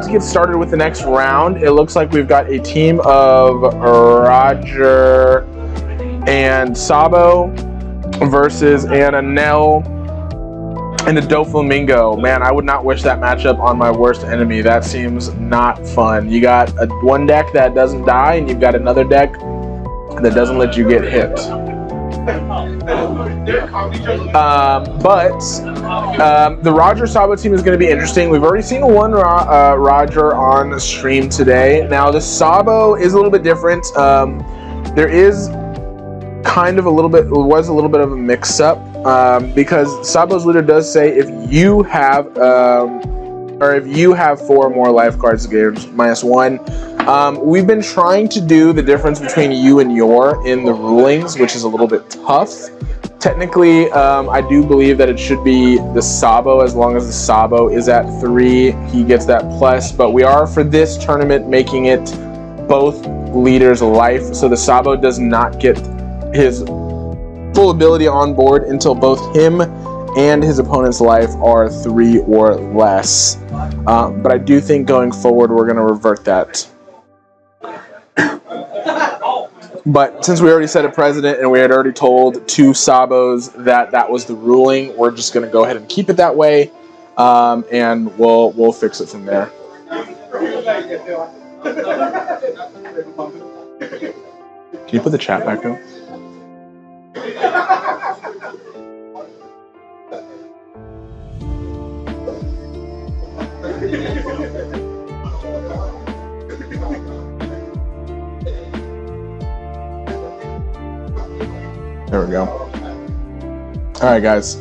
to get started with the next round. It looks like we've got a team of Roger and Sabo versus an Enel and a Doflamingo. Man, I would not wish that matchup on my worst enemy. That seems not fun. You got one deck that doesn't die, and you've got another deck that doesn't let you get hit. The Roger Sabo team is going to be interesting. We've already seen one Roger on stream today. Now the Sabo is a little bit different. There is kind of a little bit of a mix-up because Sabo's leader does say if you have 4 more life cards, games -1. We've been trying to do the difference between you and your in the rulings, which is a little bit tough. Technically, I do believe that it should be the Sabo. As long as the Sabo is at 3, he gets that plus. But we are, for this tournament, making it both leaders' life. So the Sabo does not get his full ability on board until both him and his opponent's life are 3 or less. But I do think going forward, we're going to revert that. But since we already set a precedent and we had already told 2 Sabos that that was the ruling, we're just going to go ahead and keep it that way, and we'll fix it from there. Can you put the chat back up? There we go. All right, guys.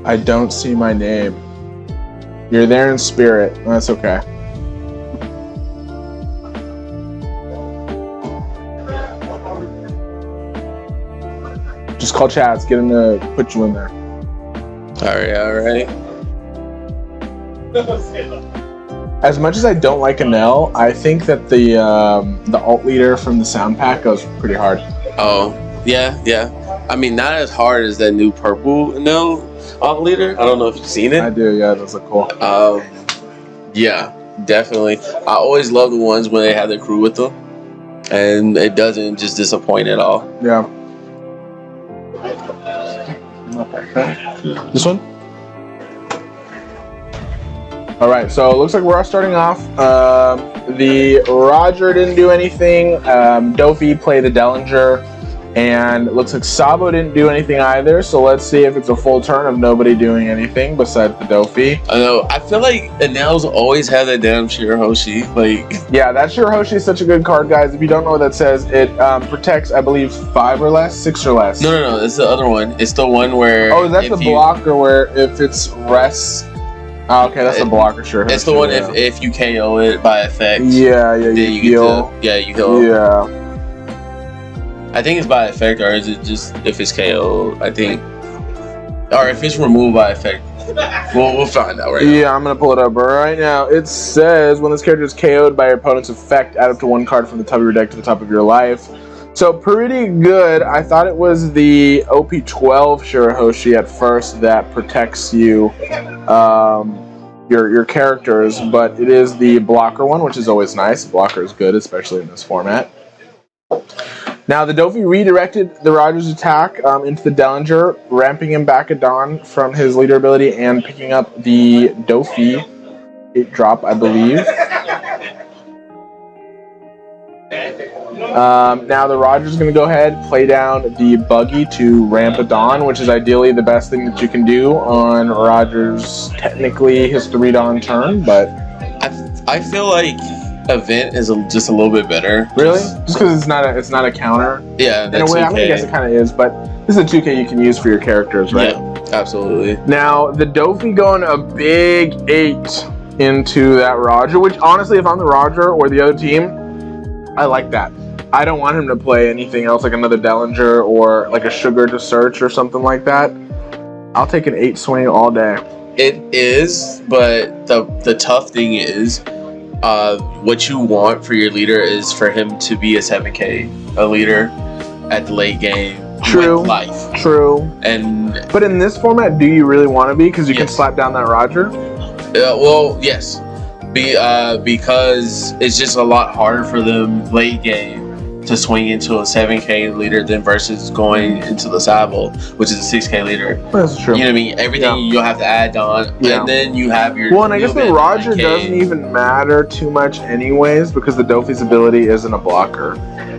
I don't see my name. You're there in spirit. That's okay. Just call Chaz. Get him to put you in there. All right. As much as I don't like Enel, I think that the alt leader from the sound pack goes pretty hard. Oh, yeah. I mean, not as hard as that new purple Enel alt leader. I don't know if you've seen it. I do, yeah, those look cool. Yeah, definitely. I always love the ones when they have their crew with them, and it doesn't just disappoint at all. Yeah. Okay. This one? All right, so it looks like we're starting off. The Roger didn't do anything. Doffy played the Dellinger, and it looks like Sabo didn't do anything either. So let's see if it's a full turn of nobody doing anything besides the Doffy. I know. I feel like Enel's always had that damn Shirahoshi. Yeah, that Shirahoshi is such a good card, guys. If you don't know what that says, it protects, I believe, 5 or less, 6 or less. No. It's the other one. It's the one where. Oh, that's the blocker where if it's rests. Oh, okay, that's the blocker, sure. It's the one if you KO it by effect. Yeah, you heal. You heal. Yeah. I think it's by effect, or is it just if it's KO? I think, or if it's removed by effect. We'll find out right now. Yeah, I'm gonna pull it up right now. It says when this character is KO'd by your opponent's effect, add up to 1 card from the top of your deck to the top of your life. So pretty good. I thought it was the OP12 Shirahoshi at first that protects you, your characters, but it is the blocker one, which is always nice. Blocker is good, especially in this format. Now the Doffy redirected the Roger's attack into the Dellinger, ramping him back a Dawn from his leader ability and picking up the Doffy 8-drop, I believe. Now the Roger's going to go ahead, play down the Buggy to ramp a Dawn, which is ideally the best thing that you can do on Roger's, technically his 3-Dawn turn, but I feel like Event is just a little bit better. Really? Just because it's not a counter? Yeah, in a way, I guess it kind of is, but this is a 2K you can use for your characters, right? Yeah, absolutely. Now, the Doffy going a big 8 into that Roger, which honestly, if I'm the Roger or the other team, I like that. I don't want him to play anything else like another Dellinger or like a Sugar to Search or something like that. I'll take an 8 swing all day. It is, but the tough thing is, what you want for your leader is for him to be a 7K, a leader at the late game, True. with life. True. But in this format, do you really want to be? Because you can slap down that Roger. Well, yes. Because it's just a lot harder for them late game to swing into a 7K leader than versus going into the Sabo, which is a 6K leader. That's true. You know what I mean? Everything you'll have to add on, and then you have your. Well, and I guess the Roger doesn't even matter too much, anyways, because the Doffy's ability isn't a blocker;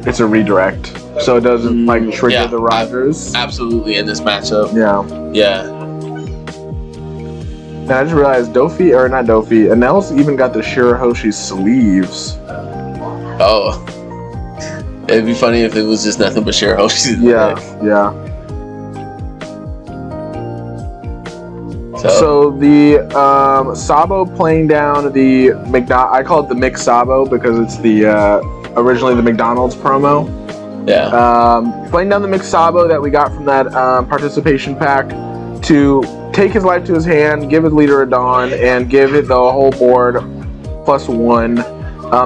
it's a redirect, so it doesn't like trigger the Rogers. Absolutely, in this matchup. Yeah. And I just realized Doffy, or not Doffy, Enel's even got the Shirahoshi sleeves. Oh. It'd be funny if it was just nothing but Shirahoshi. Yeah. So the Sabo playing down the I call it the Mix Sabo because it's the originally the McDonald's promo. Yeah. Playing down the Mix Sabo that we got from that participation pack to take his life to his hand, give his leader a Dawn, and give it the whole board +1.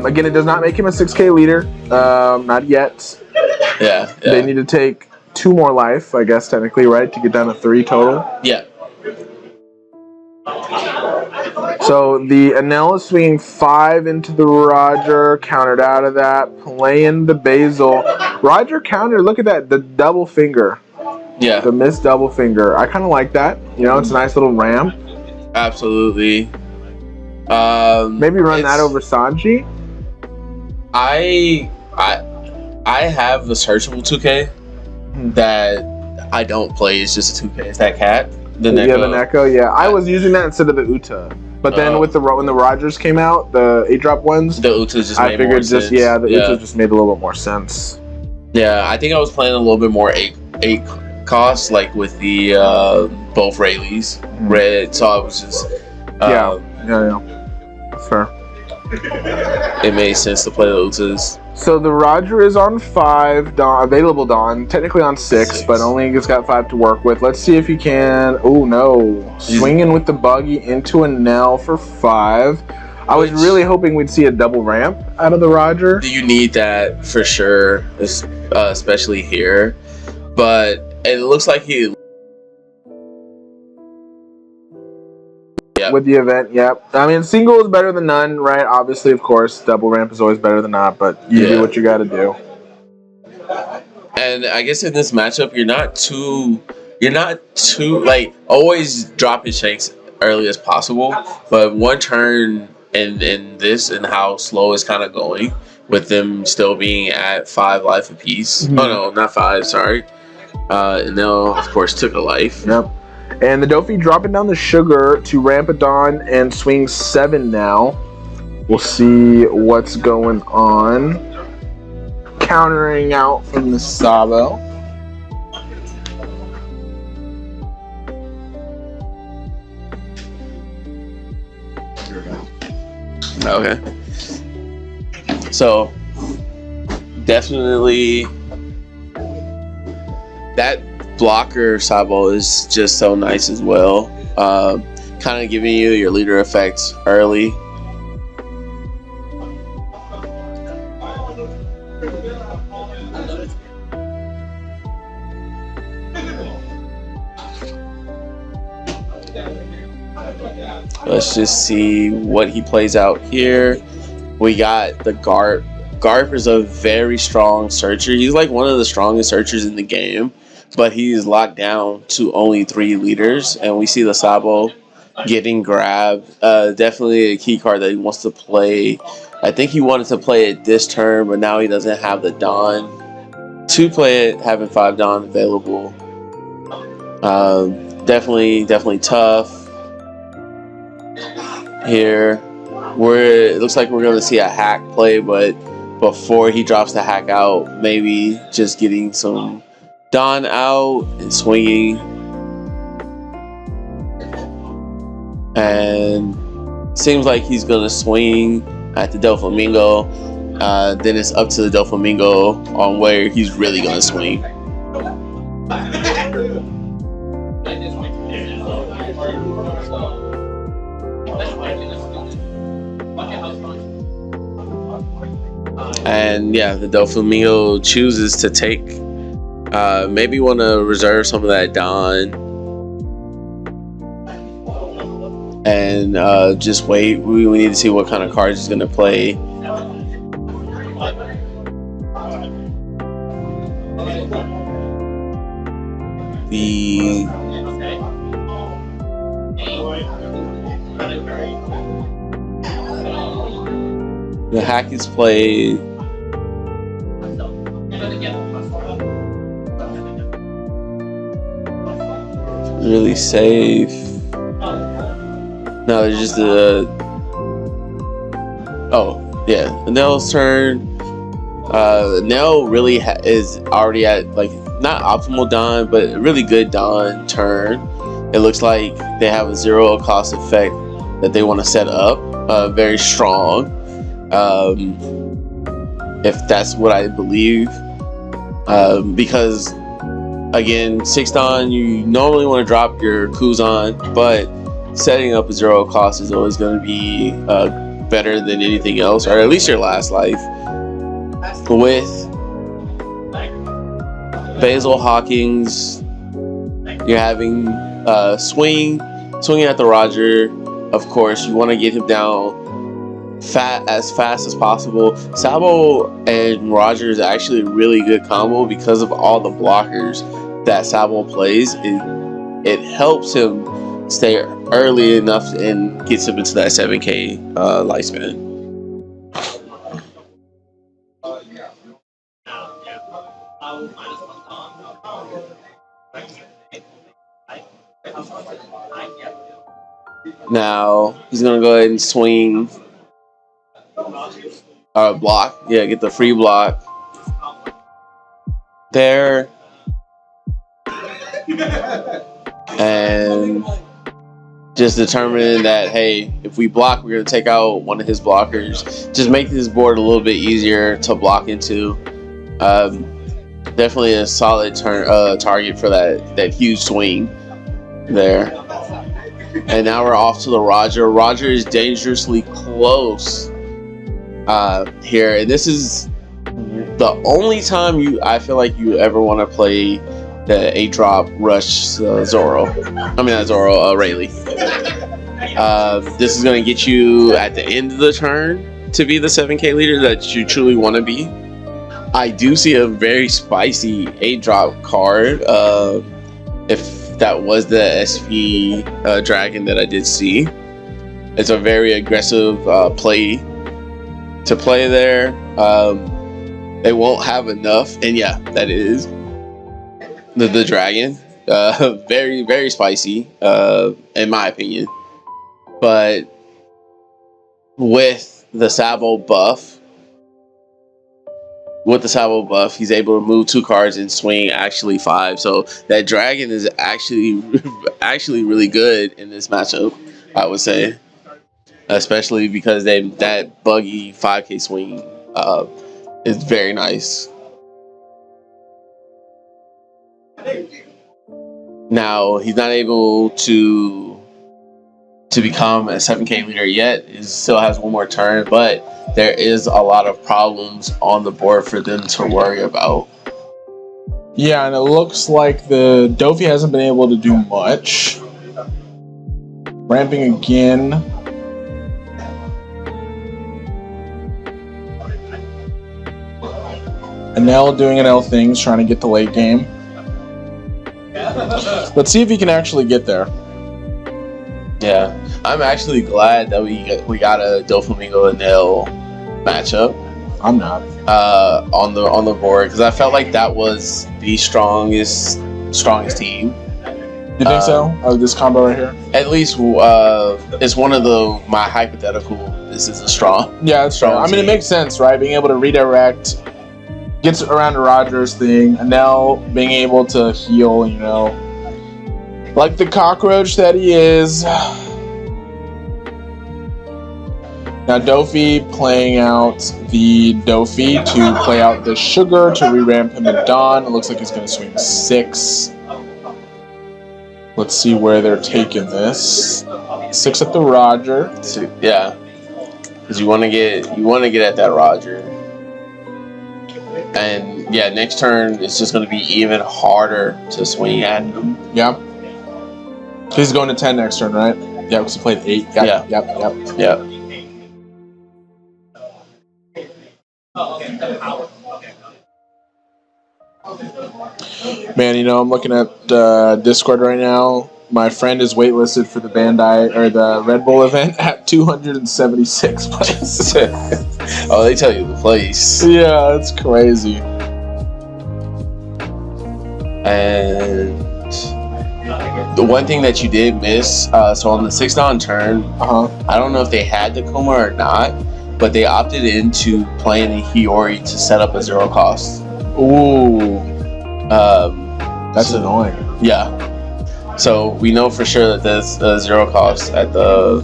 Again, it does not make him a 6K leader. Not yet. Yeah. They need to take 2 more life, I guess, technically, right? To get down to 3 total. Yeah. So the Enel is swinging 5 into the Roger, countered out of that, playing the Basil. Roger counter, look at that, the double finger. Yeah. The missed double finger. I kind of like that. You know, it's a nice little ramp. Absolutely. Maybe run that over Sanji. I have the searchable 2K that I don't play. It's just a 2K. It's that cat. The Neko. Yeah, the Neko. Yeah, I was using that instead of the Uta. But then when the Rogers came out, the 8-drop ones, the Uta just made more sense. The Uta just made a little bit more sense. Yeah, I think I was playing a little bit more 8 costs, like with the both Rayleighs red. So I was just yeah. Fair. It made sense to play the Utas. So the Roger is on 5, available Dawn, technically on 6, but only it's got 5 to work with. Let's see if he can. Oh no, swinging with the buggy into a Nell for 5. I was really hoping we'd see a double ramp out of the Roger. You need that for sure, especially here. But it looks like he. With the event, I mean, single is better than none, right? Obviously, of course, double ramp is always better than not, but you do what you got to do. And I guess in this matchup, you're not too like always drop your shanks early as possible. But one turn in this and how slow it's kind of going with them still being at 5 life apiece. Oh no, not 5. Sorry. And they'll of course took a life. Yep. And the Doffy dropping down the sugar to ramp it on and swing 7 now. We'll see what's going on. Countering out from the Sabo. Okay. So definitely that blocker Sabo is just so nice as well. Kind of giving you your leader effects early. Let's just see what he plays out here. We got the Garp. Garp is a very strong searcher. He's like one of the strongest searchers in the game, but he's locked down to only 3 leaders. And we see the Sabo getting grabbed. Definitely a key card that he wants to play. I think he wanted to play it this turn, but now he doesn't have the Dawn to play it, having 5 Dawn available. Definitely tough. Here, it looks like we're going to see a hack play, but before he drops the hack out, maybe just getting some Dawn out and swinging. And seems like he's going to swing at the Doflamingo. Then it's up to the Doflamingo on where he's really going to swing. And yeah, the Doflamingo chooses to take Maybe want to reserve some of that Don and just wait. We need to see what kind of cards he's going to play. The hack is played. Really safe. No, there's just the. Oh yeah, Enel's turn. Enel really is already at like not optimal Don, but a really good Don turn. It looks like they have a 0 cost effect that they want to set up. Very strong. If that's what I believe, because again, 6 Don, you normally want to drop your Kuzan, but setting up a 0 cost is always going to be better than anything else, or at least your last life. With Basil Hawkins, you're having swinging at the Roger. Of course, you want to get him down as fast as possible. Sabo and Roger is actually a really good combo because of all the blockers that Sabo plays. It helps him stay early enough and gets him into that 7K lifespan. Now he's gonna go ahead and swing block. Yeah, get the free block there. And just determining that, hey, if we block, we're going to take out one of his blockers. Just make this board a little bit easier to block into. Definitely a solid target for that huge swing there. And now we're off to the Roger. Roger is dangerously close here. And this is the only time I feel like you ever want to play the 8-drop rush Zoro. I mean, not Zoro, Rayleigh. This is going to get you at the end of the turn to be the 7K leader that you truly want to be. I do see a very spicy 8-drop card. If that was the SV Dragon that I did see. It's a very aggressive play to play there. They won't have enough. And yeah, that is the Dragon. Very, very spicy, in my opinion. But with the Sabo buff, he's able to move 2 cards and swing actually 5. So that Dragon is actually really good in this matchup, I would say. Especially because that buggy 5K swing is very nice. Now he's not able to become a 7K leader yet. He still has one more turn, but there is a lot of problems on the board for them to worry about. Yeah, and it looks like the Doffy hasn't been able to do much. Ramping again. Enel doing Enel things, trying to get the late game. Let's see if he can actually get there. Yeah, I'm actually glad that we got a Doflamingo Enel matchup. I'm not on the board because I felt like that was the strongest team. You think so? Of this combo right here? At least it's one of my hypothetical. This is a strong. Yeah, it's strong. I mean, it makes sense, right? Being able to redirect, gets around to Rogers' thing, Enel being able to heal, you know, like the cockroach that he is. Now Doffy playing out the Doffy to play out the Sugar to re-ramp him to Dawn. It looks like he's going to swing 6. Let's see where they're taking this. 6 at the Roger. Yeah, because you want to get at that Roger. And yeah, next turn it's just going to be even harder to swing at him. Yeah. He's going to 10 next turn, right? Yeah, because he played 8. Yep, Yeah. Yep. Man, you know, I'm looking at Discord right now. My friend is waitlisted for the Bandai or the Red Bull event at 276 place. Oh, they tell you the place. Yeah, it's crazy. And the one thing that you did miss, so on the 6-Dawn turn, I don't know if they had the Kuma or not, but they opted into playing a Hiyori to set up a 0 cost. Ooh. That's annoying. Yeah. So we know for sure that there's a 0 cost at the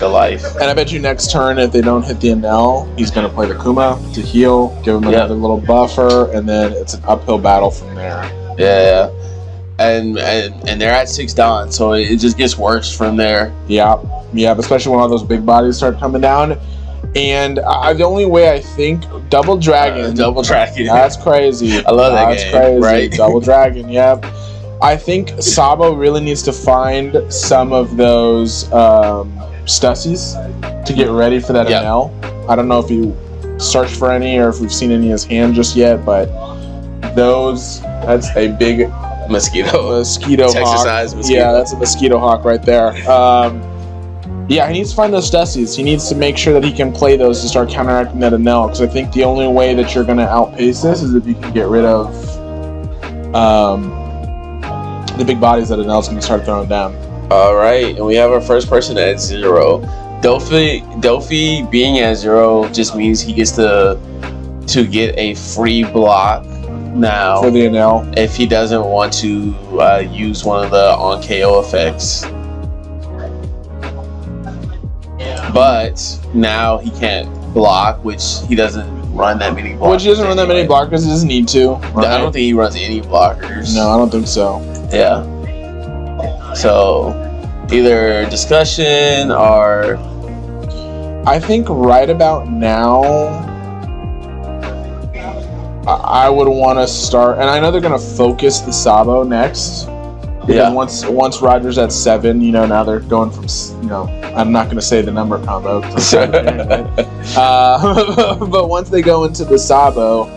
life. And I bet you next turn, if they don't hit the Enel, he's going to play the Kuma to heal, give him another little buffer, and then it's an uphill battle from there. Yeah. And they're at 6-Dawn, so it just gets worse from there. Yeah, especially when all those big bodies start coming down. And the only way I think Double Dragon. That's crazy. I love that game. That's crazy. Right? Double Dragon. Yep. I think Sabo really needs to find some of those Stussies to get ready for that Enel. I don't know if you searched for any or if we've seen any in his hand just yet, but that's a big mosquito hawk. Mosquito. Yeah, that's a mosquito hawk right there. Yeah, he needs to find those Stussies. He needs to make sure that he can play those to start counteracting that Enel, because I think the only way that you're going to outpace this is if you can get rid of the big bodies that Enel's going to start throwing down. All right, and we have our first person at 0. Doffy being at 0 just means he gets to get a free block now for the Enel if he doesn't want to use one of the on KO effects. But now he can't block, which he doesn't run that many blockers. Which he doesn't run that many blockers, he doesn't need to. Right? I don't think he runs any blockers. No, I don't think so. Yeah. So, either discussion or... I think right about now, I would want to start, and I know they're going to focus the Sabo next. Because once Roger's at 7, you know, now they're going from, you know, I'm not going to say the number combo. But once they go into the Sabo,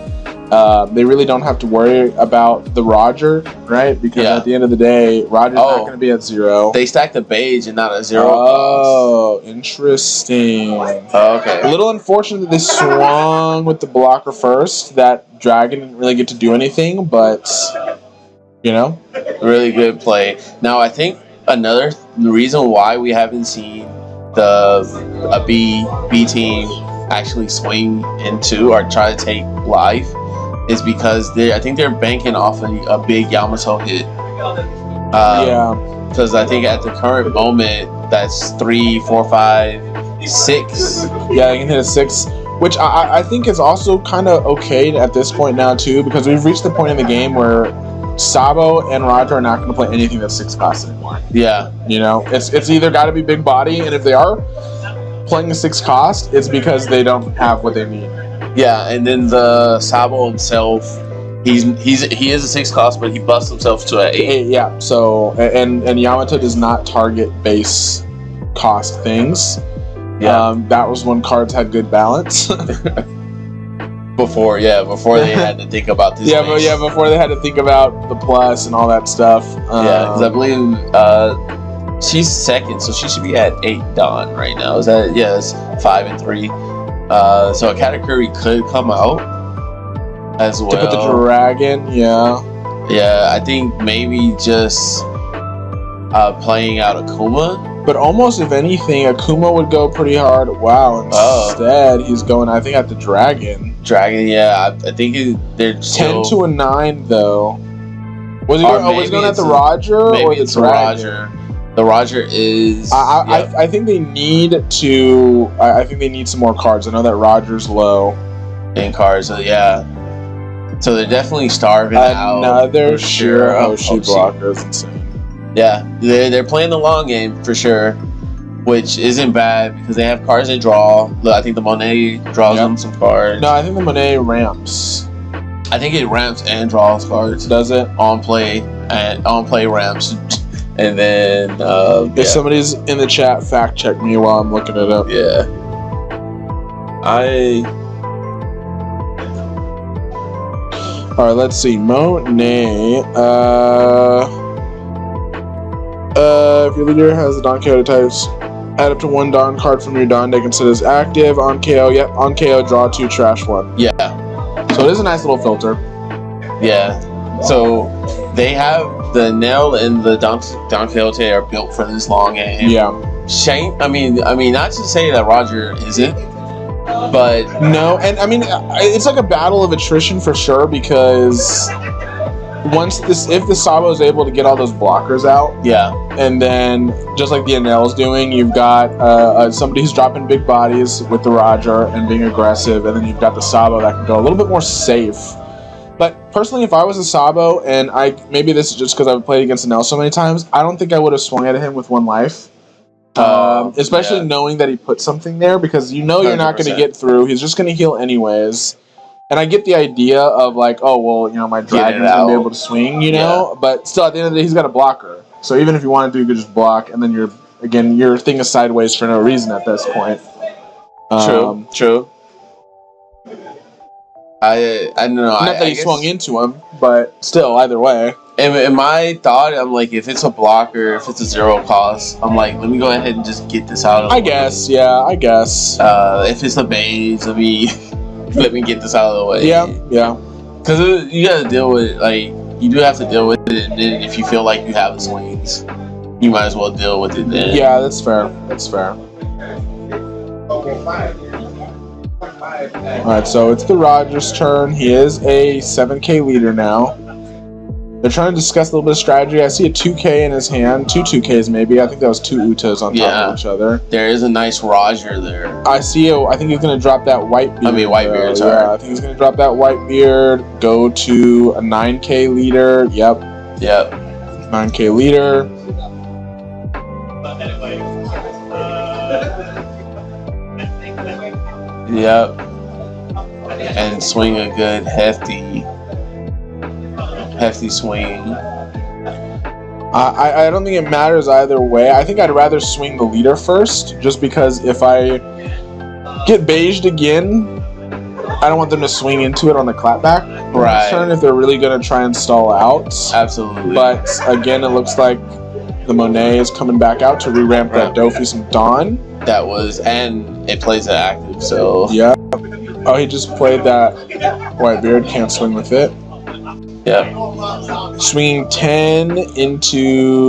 they really don't have to worry about the Roger, right? Because at the end of the day, Roger's not going to be at 0. They stacked the beige and not a 0 cost. Interesting. Okay. A little unfortunate that they swung with the blocker first. That dragon didn't really get to do anything, but... You know, really good play. Now, I think another reason why we haven't seen a B team actually swing into or try to take life is because I think they're banking off a big Yamato hit. Because I think at the current moment, that's 3, 4, 5, 6. Yeah, they can hit a 6. Which I think is also kind of okay at this point now, too, because we've reached the point in the game where Sabo and Roger are not going to play anything that's 6 cost anymore. Yeah. You know, it's either got to be big body, and if they are playing a 6 cost, it's because they don't have what they need. Yeah, and then the Sabo himself, he is a 6 cost, but he busts himself to an 8. Yeah, so, and Yamato does not target base cost things. Yeah. That was when cards had good balance. Before they had to think about this. Before they had to think about the plus and all that stuff. Because I believe she's 2nd, so she should be at 8 Dawn right now. Is that it's 5 and 3. So a Katakuri could come out as well. To put the dragon, yeah. Yeah, I think maybe just playing out Akuma. But almost, if anything, Akuma would go pretty hard. Wow, instead he's going, I think, at the dragon. Yeah. I think they're 10 to a 9, though. Was he going at the Roger or the dragon? Roger. The Roger is... I think they need to... I think they need some more cards. I know that Roger's low. In cards, so yeah. So they're definitely starving out. Another Shirahoshi blocker is insane. Yeah, they're playing the long game for sure, which isn't bad because they have cards they draw. I think the Monet draws them some cards. No, I think the Monet ramps. I think it ramps and draws cards. Does it? On play ramps, and then if somebody's in the chat, fact check me while I'm looking it up. Yeah. All right, let's see. Monet. If your leader has the Don KO types, add up to 1 Don card from your Don deck instead as active. On KO, yep. On KO, draw 2, trash 1. Yeah. So it is a nice little filter. Yeah. So they have the Enel and the Don Quixote are built for this long game. Yeah. Shane. I mean, not to say that Roger isn't, but no. And I mean, it's like a battle of attrition for sure because if the Sabo is able to get all those blockers out, yeah, and then just like the Enel's doing, you've got somebody who's dropping big bodies with the Roger and being aggressive, and then you've got the Sabo that can go a little bit more safe. But personally, if I was a Sabo, and maybe this is just because I've played against Enel so many times, I don't think I would have swung at him with 1 life. Especially knowing that he put something there, because you're not going to get through. He's just going to heal anyways. And I get the idea of like, oh, well, my dragon's going to be able to swing, but still at the end of the day, he's got a blocker. So even if you wanted to, you could just block, and then your thing is sideways for no reason at this point. True. I don't know. Not that he swung into him, but still, either way. In my thought, I'm like, if it's a blocker, if it's a 0 cost, I'm like, let me go ahead and just get this out of the way. I guess. If it's a beige, let me get this out of the way. Yeah. Because you got to deal with you do have to deal with it, and then if you feel like you have the swings, you might as well deal with it then. Yeah, that's fair. Alright, so it's the Rogers' turn. He is a 7k leader now. They're trying to discuss a little bit of strategy. I see a 2k in his hand. 2 2ks maybe. I think that was 2 Utas on top of each other. There is a nice Roger there. I see. I think he's going to drop that white beard. Whitebeard, sorry. Yeah, I think he's going to drop that Whitebeard. Go to a 9k leader. Yep. 9k leader. Yep. And swing a good hefty swing. I don't think it matters either way. I think I'd rather swing the leader first, just because if I get beiged again, I don't want them to swing into it on the clapback turn if they're really going to try and stall out. Absolutely. But again, it looks like the Monet is coming back out to re-ramp that Doffy some Dawn. And it plays it active, so. Yeah. Oh, he just played that Whitebeard, can't swing with it. Yeah. Swinging 10 into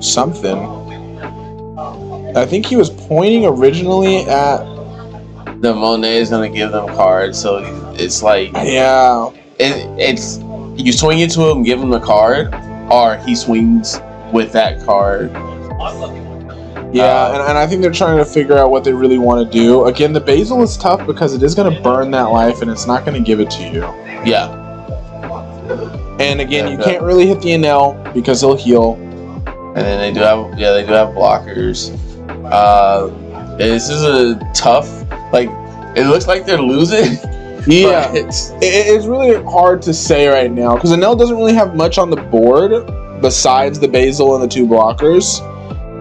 something. I think he was pointing originally at... The Monet is going to give them cards, so it's like... Yeah. It's you swing into him, give him the card, or he swings with that card. Yeah, and I think they're trying to figure out what they really want to do. Again, the Basil is tough because it is going to burn that life, and it's not going to give it to you. Yeah. And again, you can't really hit the Enel because he'll heal. And then they do have blockers. This is a tough, it looks like they're losing. Yeah, it's really hard to say right now because Enel doesn't really have much on the board besides the Basil and the 2 blockers.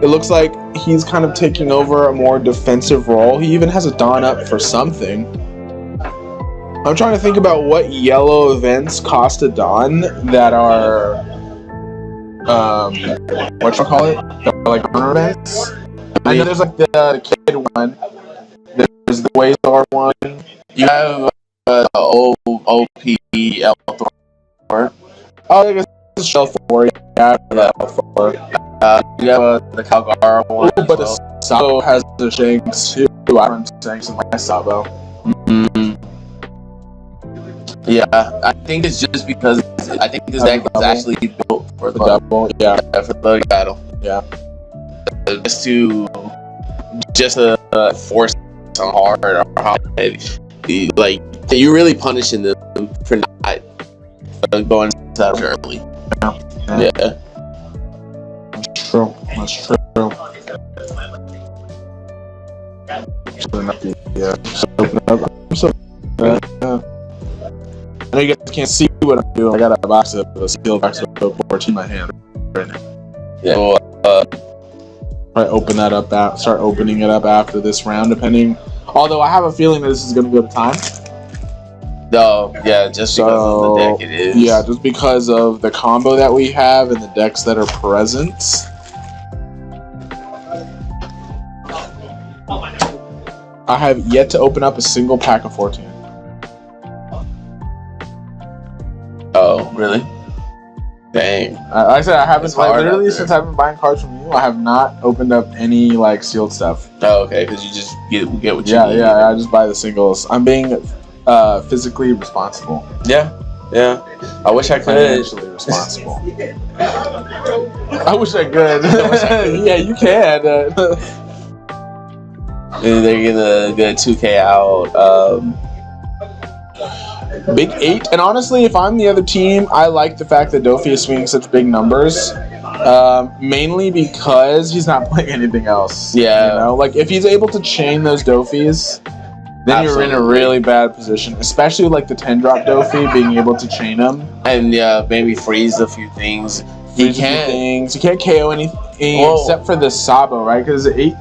It looks like he's kind of taking over a more defensive role. He even has a Dawn up for something. I'm trying to think about what yellow events cost a Dawn that are, like burner events. I know there's like the kid one. There's the Waystar one. You have OP13 Red. Oh, I guess it's Shell 4. Yeah, L4. You have the Calgar one. But the Sabo has the Shanks too. I run Shanks in my Sabo. Mm-hmm. Yeah, I think it's just because I think this deck is actually built for the double. Yeah, for the battle. Yeah, just to force them hard or how you're really punishing them for not going that early. Yeah. That's true. Yeah. know you guys can't see what I'm doing. I got a box of a sealed box of OP13 in my hand right now. Yeah. Probably open that up. Start opening it up after this round, depending. Although I have a feeling that this is going to go to time. No, yeah, just because of the deck it is. Yeah, just because of the combo that we have and the decks that are present. I have yet to open up a single pack of 14. Oh, really? Dang. Like I said, I haven't, literally since I've been buying cards from you, I have not opened up any, like, sealed stuff. Oh, okay, because you just get what you need. Yeah, I just buy the singles. I'm being physically responsible. Yeah. I wish I could. Financially responsible. I wish I could. Yeah, you can. They're gonna get 2K out. Big 8. And honestly, if I'm the other team, I like the fact that Doffy is swinging such big numbers. Mainly because he's not playing anything else. Yeah. You know, like if he's able to chain those Doffys, then you're in a really bad position. Especially with like the 10-drop Doffy, being able to chain them. And maybe freeze a few things. You can't KO anything except for the Sabo, right? Because it's 8.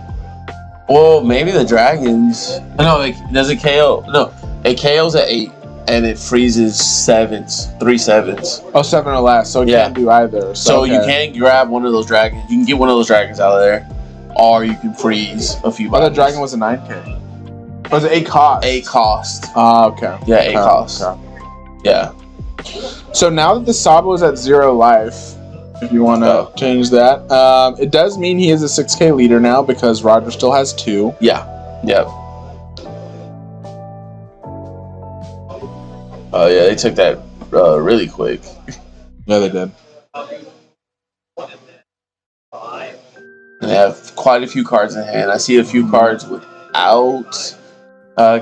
Well, maybe the dragons. No, does it KO? No, it KOs at 8. And it freezes 3 sevens. Oh, 7 or less, so it can't do either. So you can't grab one of those dragons. You can get one of those dragons out of there, or you can freeze a few. Oh, the dragon was a 9K. Or was it 8 cost? 8 cost. Okay. Yeah, 8 cost. Okay. Yeah. So now that the Sabo is at 0 life, if you want to change that, it does mean he is a 6K leader now because Roger still has 2. Yeah. Yep. Oh yeah, they took that really quick. Yeah, they did. And they have quite a few cards in hand. I see a few cards without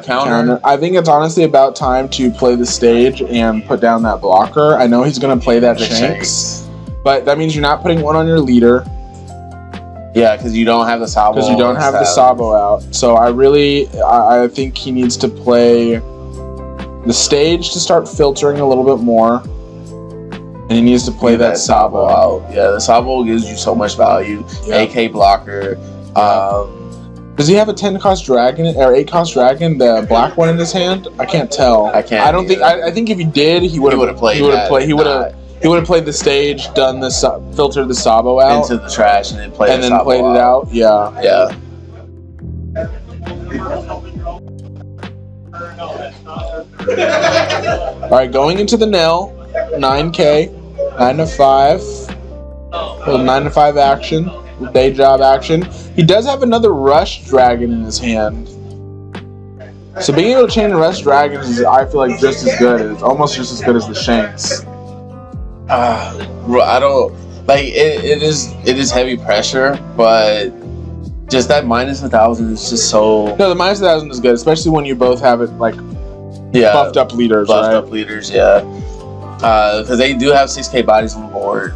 counter. I think it's honestly about time to play the stage and put down that blocker. I know he's going to play that Shanks, but that means you're not putting one on your leader. Yeah, because you don't have the Sabo. Because you don't have the Sabo out. So I think he needs to play the stage to start filtering a little bit more, and he needs to play that Sabo out. Yeah, the Sabo gives you so much value. Yeah. AK blocker. Does he have a 10-cost dragon or 8-cost dragon, the black one in his hand? I can't tell. I can't. I don't think. I think if he did, he would have played. He would have played. He would have played the stage, done the filtered the Sabo out into the trash, and then played it out. Yeah. Yeah. Alright, going into the Nell, 9K, 9 to 5. Little 9 to 5 action, day job action. He does have another Rush Dragon in his hand. So being able to chain the Rush Dragons is, I feel like, just as good. It's almost just as good as the Shanks. I don't like it is heavy pressure, but just that -1,000 is just so. No, the -1,000 is good, especially when you both have it like buffed up leaders. Yeah. Because they do have 6K bodies on the board.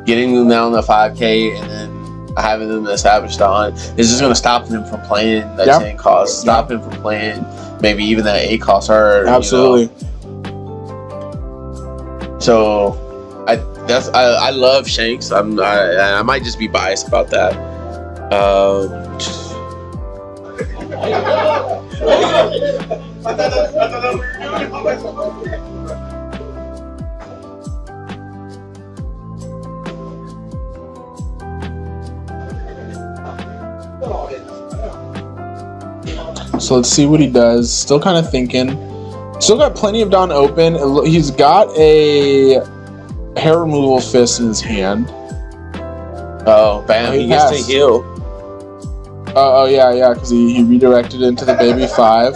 Getting them down to 5K and then having them established on is just going to stop them from playing that 10 cost. Stop them from playing maybe even that 8 cost. Or absolutely. So I love Shanks. I might just be biased about that. So let's see what he does. Still kind of thinking. Still got plenty of Dawn open. He's got a hair removal fist in his hand. Oh, bam! He gets to heal. Oh yeah, because he redirected into the baby 5.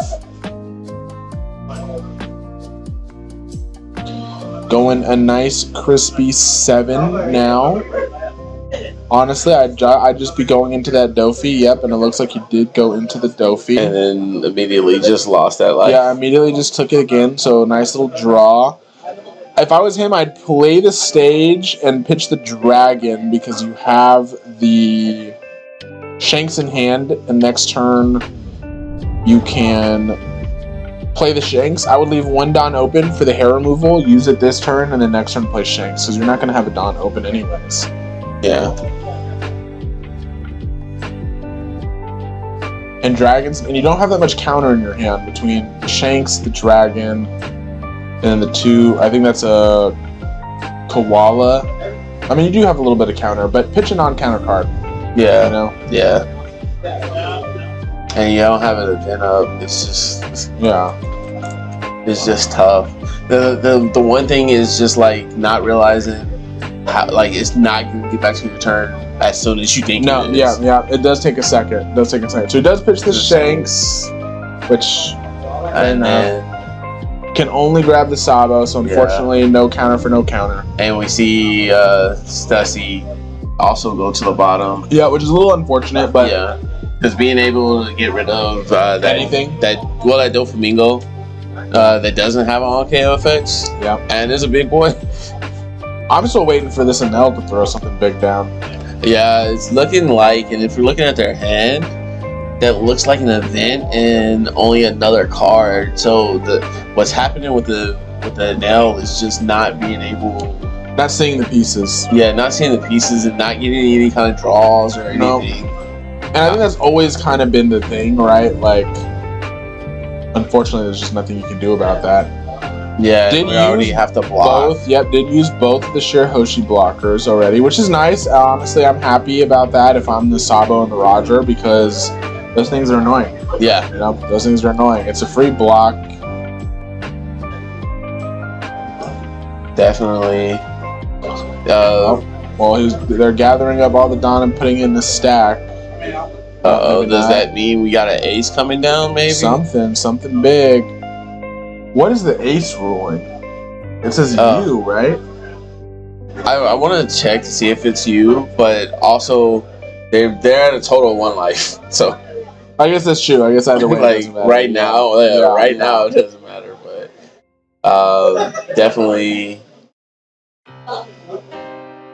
Going a nice crispy 7 now. Honestly, I'd just be going into that Doffy. Yep, and it looks like he did go into the Doffy. And then immediately just lost that life. Yeah, immediately just took it again. So nice little draw. If I was him, I'd play the stage and pitch the dragon because you have the Shanks in hand, and next turn you can play the Shanks, I would leave one Don open for the hair removal, use it this turn, and then next turn play Shanks, because you're not going to have a Don open anyways. Yeah. And dragons, and you don't have that much counter in your hand between the Shanks, the dragon, and then the two, I think that's a koala. I mean, you do have a little bit of counter, but pitch a non-counter card. Yeah. You know? Yeah. And you don't have an event up. It's just it's just tough. The one thing is just like not realizing how like it's not gonna get back to your turn as soon as you think it is. Yeah. It does take a second. So he does pitch the Shanks, which and then can only grab the Sabo, so unfortunately no counter for no counter. And we see Stussy also go to the bottom. Yeah, which is a little unfortunate, but yeah. Because being able to get rid of that Doflamingo that doesn't have on KO effects. Yeah. And is a big boy. I'm still waiting for this Enel to throw something big down. Yeah, it's looking like, and if you're looking at their hand, that looks like an event and only another card. So what's happening with the Enel is just not being able, not seeing the pieces. Yeah, not seeing the pieces and not getting any kind of draws or anything. And I think that's always kind of been the thing, right? Like, unfortunately, there's just nothing you can do about that. Yeah, we already have to block. Did use both of the Shirahoshi blockers already, which is nice. Honestly, I'm happy about that if I'm the Sabo and the Roger, because those things are annoying. Yeah. You know, those things are annoying. It's a free block. Definitely. Well, they're gathering up all the Don and putting in the stack. Does that mean we got an ace coming down, maybe? Something big. What is the ace ruling? It says you, right? I want to check to see if it's you, but also they're at a total of 1 life. So I guess that's true. I guess either way, like right now, now it doesn't matter, but definitely.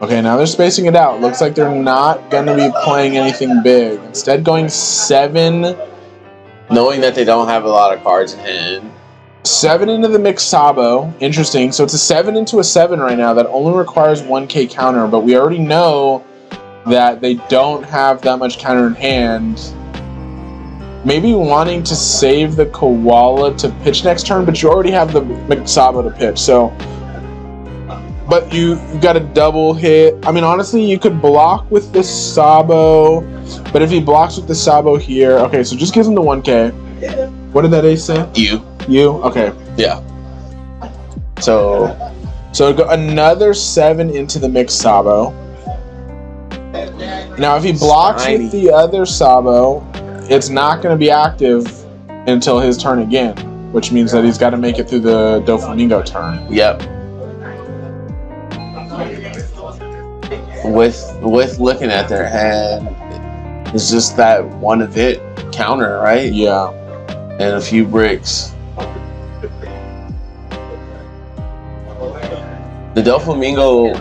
Okay, now they're spacing it out. Looks like they're not going to be playing anything big. Instead, going 7. Knowing that they don't have a lot of cards in hand. 7 into the mixed Sabo. Interesting. So it's a 7 into a 7 right now. That only requires 1k counter, but we already know that they don't have that much counter in hand. Maybe wanting to save the koala to pitch next turn, but you already have the mixed Sabo to pitch, so... But you got a double hit. I mean, honestly, you could block with the Sabo, but if he blocks with the Sabo here, okay, so just gives him the 1k. What did that ace say? You. Okay. Yeah. So go another 7 into the mixed Sabo. Now, if he blocks with the other Sabo, it's not going to be active until his turn again, which means that he's got to make it through the Doflamingo turn. Yep. With looking at their hand, it's just that one event counter, right? Yeah. And a few bricks. The Doflamingo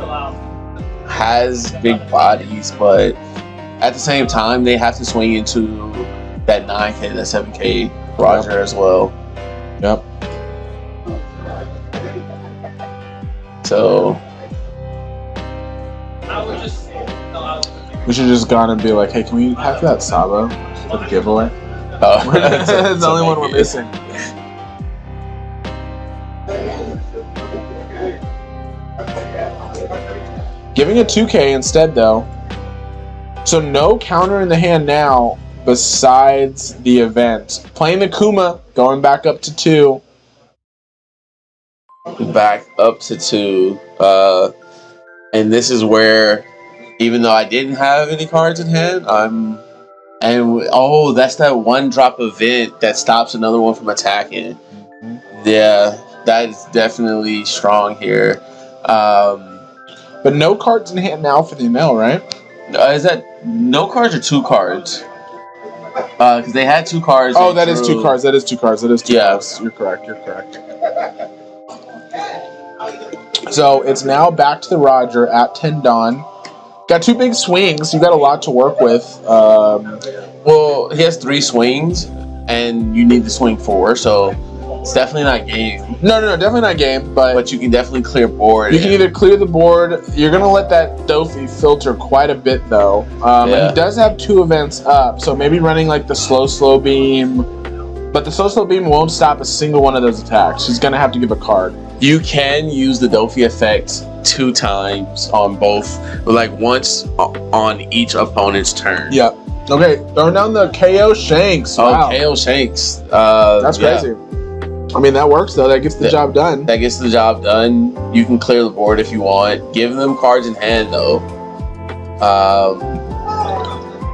has big bodies, but at the same time, they have to swing into that 9k, that 7k Roger as well. Yep. So we should just gone and be like, hey, can we have that Sabo for the giveaway? Oh, it's the only one we're missing. Giving a 2k instead, though. So no counter in the hand now besides the event. Playing the Kuma, going back up to 2. Back up to 2. And this is where, even though I didn't have any cards in hand, that's that 1 drop event that stops another one from attacking. Yeah, that is definitely strong here. But no cards in hand now for the Enel, right? Is that no cards or 2 cards? Because they had 2 cards. Oh, that is 2 cards. That is 2 cards. Yeah. You're correct. So it's now back to the Roger at 10 Dawn. Got 2 big swings. You got a lot to work with. Well, he has 3 swings, and you need to swing 4. So It's definitely not game, No, definitely not game. But you can definitely clear board. you can either clear the board. You're gonna let that Doffy filter quite a bit though. And he does have 2 events up, so maybe running like the slow beam. But the slow beam won't stop a single one of those attacks. He's gonna have to give a card. You can use the Doffy effect 2 times on both, like once on each opponent's turn. Yep. Okay, throwing down the KO Shanks. Wow. Oh, KO Shanks. That's crazy. I mean, that works though. That gets the job done. That gets the job done. You can clear the board if you want. Give them cards in hand though.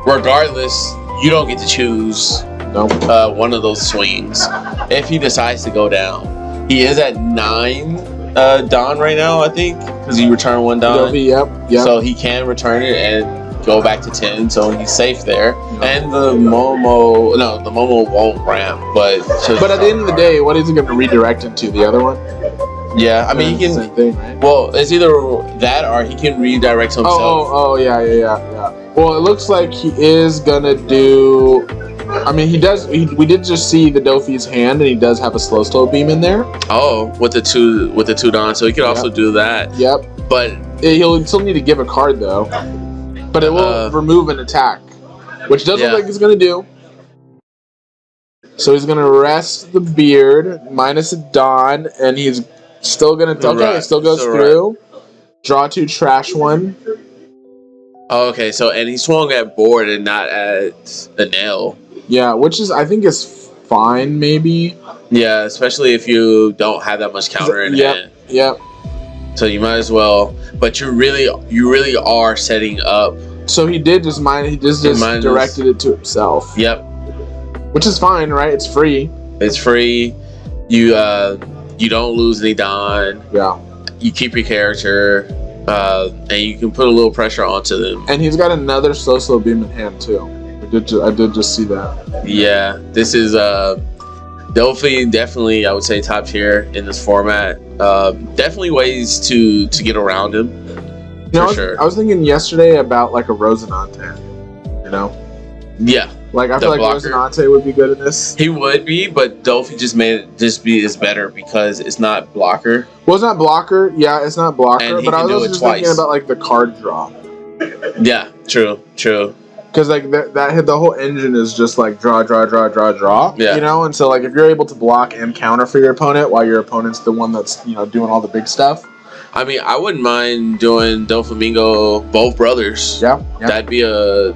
Regardless, you don't get to choose one of those swings if he decides to go down. He is at 9 Don right now, I think, because he returned 1 Don. Yep. So he can return it and go back to 10, so he's safe there. And the Momo won't ramp, but at the end of the day, what is he going to redirect into? The other one? Yeah, I mean, he can. Same thing, right? Well, it's either that or he can redirect himself. Yeah. Well, it looks like he is gonna do. I mean, he does. We did just see the Doffy's hand, and he does have a slow beam in there. Oh, with the two Don, so he could also do that. Yep. But he'll still need to give a card though. But it will remove an attack, which does look like he's gonna do. So he's gonna rest the beard minus a Don, and he's still gonna. Okay, it still goes through. Draw 2, trash 1. Oh, okay, so and he swung at board and not at a nail. Yeah, which is I think is fine, maybe. Yeah, especially if you don't have that much counter in hand. Yep. So you might as well, but you really are setting up. So he did just directed it to himself. Yep. Which is fine, right? It's free. It's free. You don't lose any Don. Yeah. You keep your character, and you can put a little pressure onto them. And he's got another slow beam in hand too. I did just see that. Yeah, this is Doffy, definitely I would say top tier in this format. Definitely ways to get around him. I was thinking yesterday about like a Rosinante. You know? Yeah. Like I feel like Rosinante would be good in this. He would be, but Doffy just made it is better because it's not blocker. Well, it's not blocker. Yeah, it's not blocker. And but I was also just thinking about like the card draw. Yeah, true. Because like the whole engine is just like draw. Yeah. You know, and so like if you're able to block and counter for your opponent while your opponent's the one that's doing all the big stuff. I mean, I wouldn't mind doing Doflamingo both brothers. Yeah. That'd be a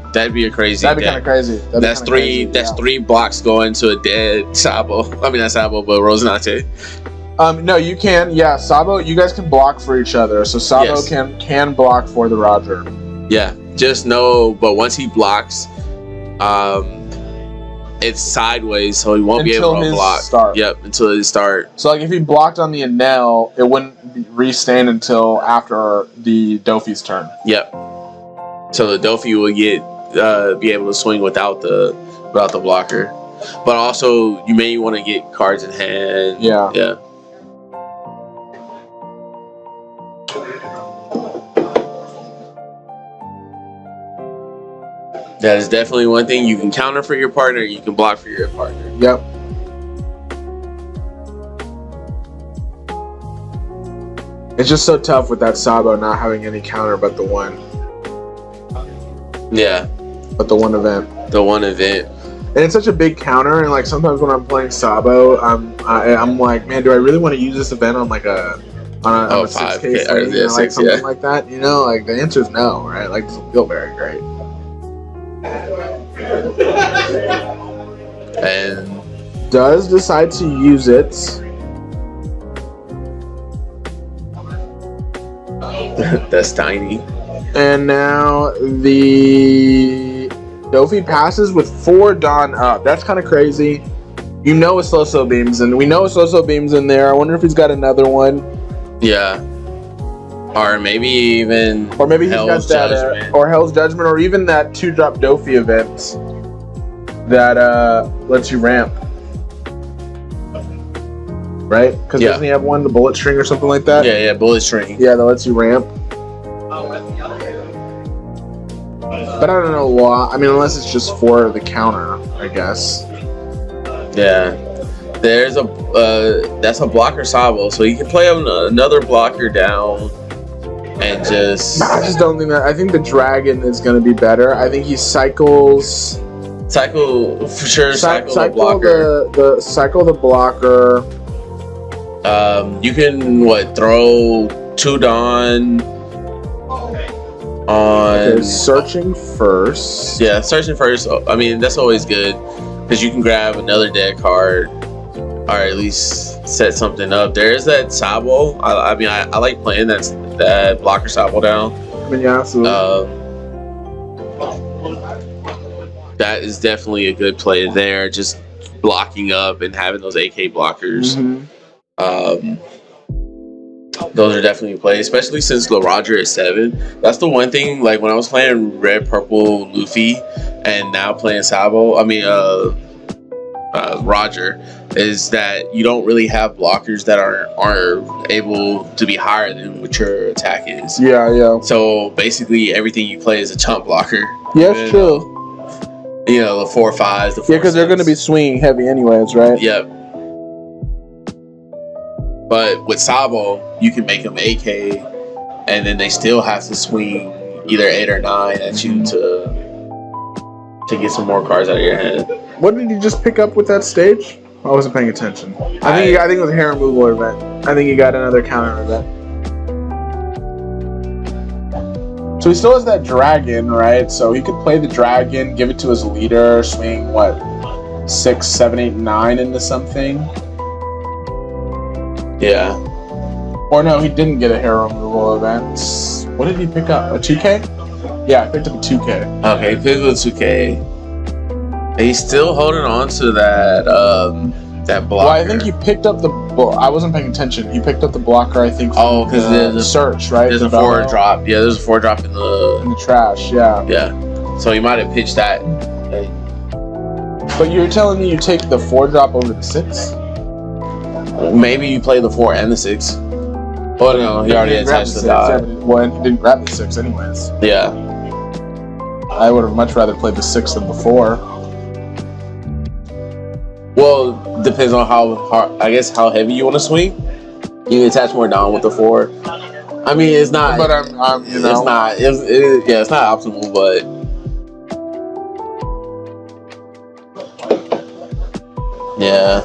crazy. That'd be kind of crazy. That's 3 blocks going to a dead Sabo. I mean not Sabo, but Rosinante. No, you can. Yeah, Sabo. You guys can block for each other. So Sabo can block for the Roger. Yeah. Just know, but once he blocks, it's sideways, so he won't be able to block. Start. Yep, until his start. So like if he blocked on the Enel, it wouldn't restand until after the Doffy's turn. Yep. So the Doffy will be able to swing without the blocker, but also you may want to get cards in hand. Yeah. Yeah. That is definitely one thing. You can counter for your partner. You can block for your partner. Yep. It's just so tough with that Sabo not having any counter but the one. Yeah. But the one event. The one event. And it's such a big counter, and like sometimes when I'm playing Sabo, I'm like, man, do I really want to use this event on like a 6K swing, like something like that? You know, like the answer is no, right? Like it doesn't feel very great. And does decide to use it. That's tiny. And now the Doffy passes with 4 Don up. That's kind of crazy. You know it's slow beams, and we know it's slow beams in there. I wonder if he's got another one. Yeah. Or maybe even he's got that, or Hell's Judgment, or even that 2-drop Doffy event that lets you ramp. Right? Because doesn't he have one, the bullet string or something like that? Yeah, bullet string. Yeah, that lets you ramp. But I don't know why. I mean, unless it's just for the counter, I guess. Yeah. There's a that's a blocker Sabo, so you can play another blocker down and just. I just don't think that. I think the dragon is going to be better. I think he cycles. Cycle for sure. Cycle the blocker. Cycle the blocker. You can throw 2 Dawn on. Okay, searching first. Yeah, searching first. I mean, that's always good because you can grab another dead card, or at least set something up. There is that Sabo. I mean, I like playing that blocker Sabo down. I mean, yeah, absolutely. That is definitely a good play there. Just blocking up and having those AK blockers. Those are definitely plays, especially since the Roger is 7. That's the one thing. Like when I was playing Red, Purple, Luffy, and now playing Sabo. I mean, Roger, is that you don't really have blockers that are able to be higher than what your attack is. Yeah. So basically, everything you play is a chump blocker. Yeah, it's true. You know, the 4/5s, the 4/6s. Yeah, because they're going to be swinging heavy anyways, right? Yep. But with Sabo, you can make them AK, and then they still have to swing either 8 or 9 at you to get some more cards out of your hand. What did you just pick up with that stage? I wasn't paying attention. I think it was a hair removal event. I think he got another counter event. So he still has that dragon, right? So he could play the dragon, give it to his leader, swing 6, 7, 8, 9 into something. Yeah. Or no, he didn't get a hair removal event. What did he pick up? A 2K? Yeah, I picked up a 2K. Okay, he picked up a 2K. And he's still holding on to that blocker. Well, I think he picked up the. I wasn't paying attention. He picked up the blocker, I think. Because there's a search, right? There's a 4-drop. Yeah, there's a 4-drop in the trash. Yeah. Yeah. So he might have pitched that. But you're telling me you take the 4-drop over the 6? Maybe you play the 4 and the 6. Oh no, he already attached the die. Well, he didn't grab the 6 anyways. Yeah. I would have much rather played the 6 than the 4. Well, depends on how heavy you want to swing. You can attach more down with the 4. I mean, it's not. But I'm you know. It's not. It's not optimal, but. Yeah.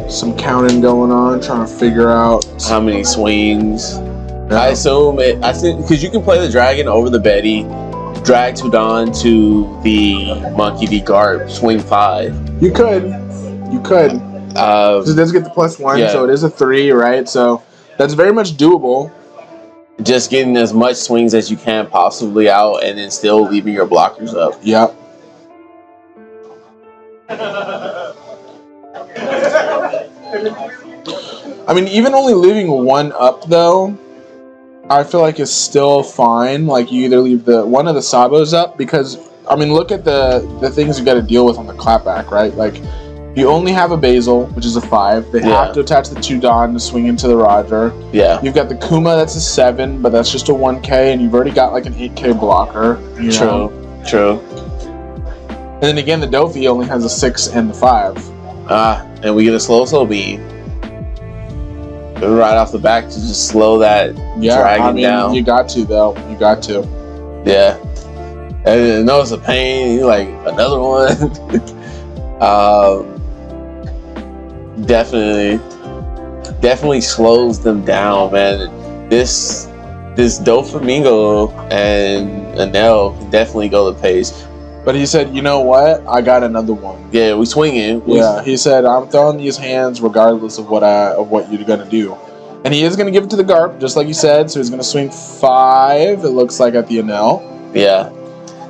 Some counting going on, trying to figure out how many swings. Yeah. I think because you can play the dragon over the Betty, drag Tudon to the Monkey V Garp, swing 5. You could. So it does get the +1, yeah. So it is a 3, right? So that's very much doable. Just getting as much swings as you can possibly out, and then still leaving your blockers up. Yep. I mean, even only leaving 1 up though, I feel like is still fine. Like you either leave one of the Sabos up because I mean, look at the things you got to deal with on the clapback, right? Like you only have a Basil, which is a 5. They have to attach the 2 Don to swing into the Roger. Yeah. You've got the Kuma, that's a 7, but that's just a 1K, and you've already got like an 8K blocker. True. And then again, the Doffy only has a 6 and the 5. And we get a slow beam. Right off the back to just slow that dragon down. You got to though. You got to. Yeah. And I know it's a pain. You're like another one. Definitely slows them down, man. This Doflamingo and Enel can definitely go the pace. But he said, you know what? I got another one. Yeah, we swinging. Yeah, he said, I'm throwing these hands regardless of what you're gonna do. And he is gonna give it to the Garp, just like you said. So he's gonna swing 5. It looks like at the Enel. Yeah,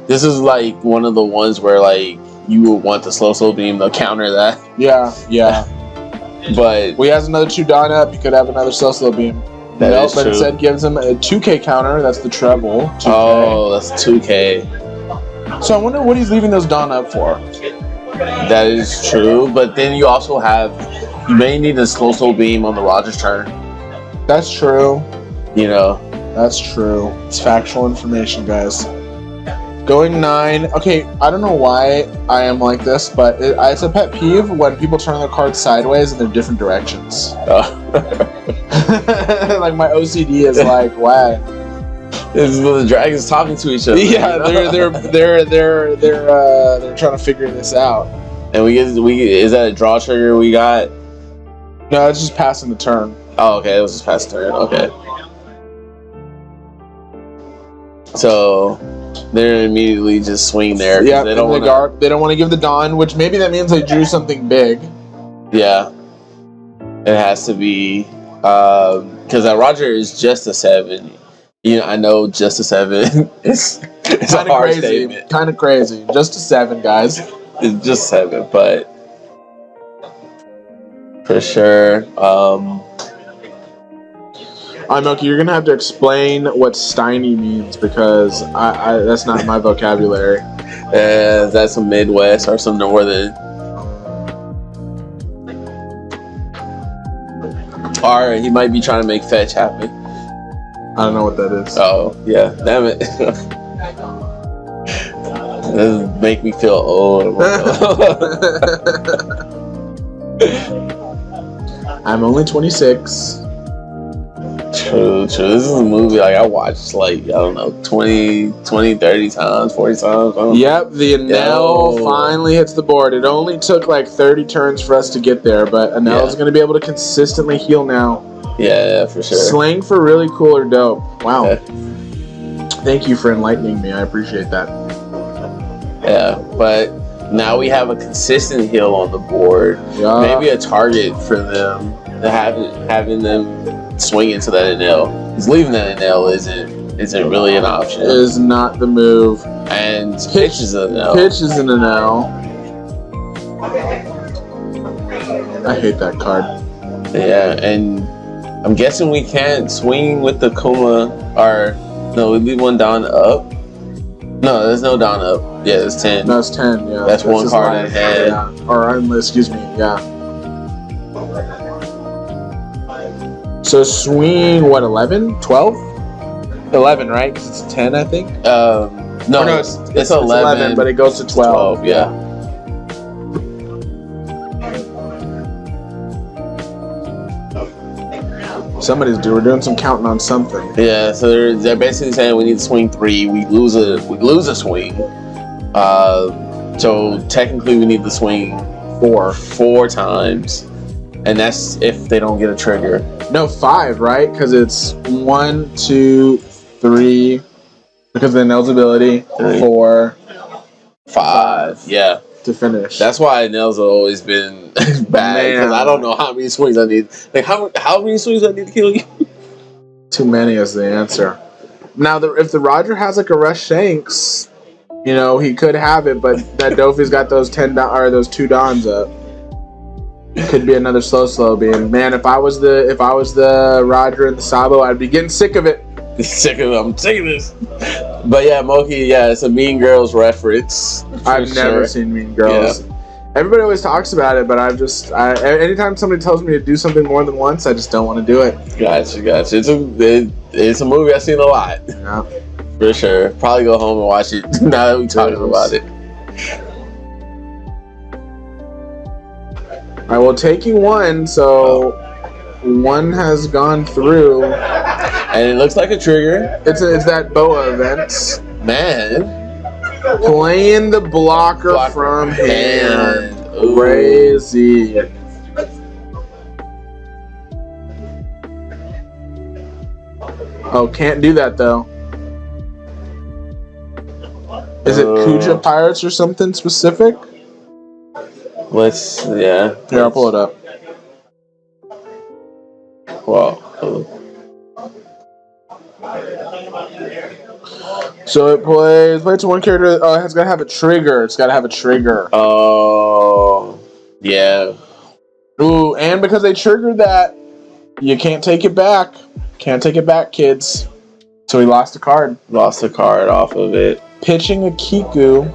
this is like one of the ones where like you would want the slow beam to counter that. Yeah. But he has another 2 Don up. You could have another slow beam. But true. Instead gives him a 2K counter. That's the treble. 2K. Oh, that's 2K. So I wonder what he's leaving those Don up for. That is true, but then you also you may need a slow beam on the Roger's turn. That's true. You know. That's true. It's factual information, guys. Going 9. Okay, I don't know why I am like this, but it's a pet peeve when people turn their cards sideways in their different directions. Like my OCD is like, why? This is when the dragons talking to each other. Yeah, they're trying to figure this out. And is that a draw trigger we got? No, it's just passing the turn. Oh, okay, it was just past turn. Okay. So they're immediately just swing there. Yeah, they don't want to give the Dawn, which maybe that means they drew something big. Yeah, it has to be because that Roger is just a 7. You know, I know just a 7. it's a hard statement. Kind of crazy. Just a 7, guys. It's just 7, but for sure. Milky, you're gonna have to explain what Steiny means because I that's not my vocabulary. That's some Midwest or some Northern. Or he might be trying to make fetch happen. I don't know what that is. Oh, yeah. Damn it. This make me feel old. I'm only 26. True. This is a movie like I watched like, I don't know, 20, 30 times, 40 times. Yep, the Enel finally hits the board. It only took like 30 turns for us to get there, but Enel's going to be able to consistently heal now. Yeah, for sure. Sling for really cool or dope. Wow. Yeah. Thank you for enlightening me. I appreciate that. Yeah, but now we have a consistent heal on the board. Yeah. Maybe a target for them to having them swing into that Enel. Because leaving that Enel isn't really an option. It is not the move. And pitch is an Enel. Pitch is an Enel. I hate that card. Yeah, and I'm guessing we can't swing with the Kuma, or no, we leave one down up. No, there's no down up. Yeah, it's 10. No, it's 10. Yeah, that's one card in hand. Yeah, or excuse me. Yeah. So swing what? 11, 12, 11, right? Because it's 10, I think. No, it's 11, but it goes to 12. Yeah. We're doing some counting on something. Yeah, so they're basically saying we need to swing 3. We lose a swing. So technically we need to swing 4 times, and that's if they don't get a trigger. No, 5, right? Because it's 1, 2, 3. Because of the Enel's ability. 4, 5. Yeah. To finish. That's why Nels have always been bad, because I don't know how many swings I need. Like how many swings I need to kill you? Too many is the answer. Now, if the Roger has like a Rush Shanks, he could have it, but that Doffy's got those 2 Dons up. Could be another slow beam. Man, if I was the Roger and the Sabo, I'd be getting sick of it. I'm sick of this. But yeah, Moki, it's a Mean Girls reference. I've never seen Mean Girls. Yeah. Everybody always talks about it, but anytime somebody tells me to do something more than once, I just don't want to do it. Gotcha. It's a movie I've seen a lot. Yeah. For sure. Probably go home and watch it now that we're talking about it. Alright, well, taking 1, so 1 has gone through. And it looks like a trigger. It's that BOA event. Man. Playing the blocker from hand. Crazy. Oh, can't do that though. Is it Kuja Pirates or something specific? Here, I'll pull it up. Wow. So it plays to 1 character. Oh, it's gotta have a trigger. Oh, yeah. Ooh, and because they triggered that, you can't take it back. Can't take it back, kids. So he lost a card. Lost a card off of it. Pitching a Kiku.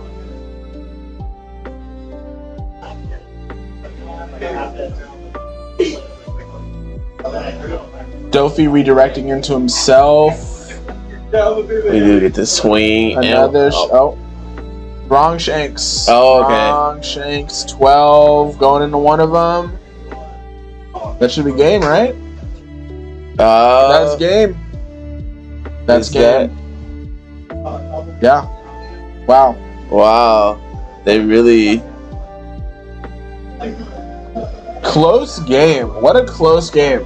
Doffy redirecting into himself. We do get to swing. Another. Wrong shanks. Oh, okay. Wrong shanks. 12 going into one of them. That should be game, right? That's game. That's game. Yeah. Wow. Wow. They really. Close game. What a close game.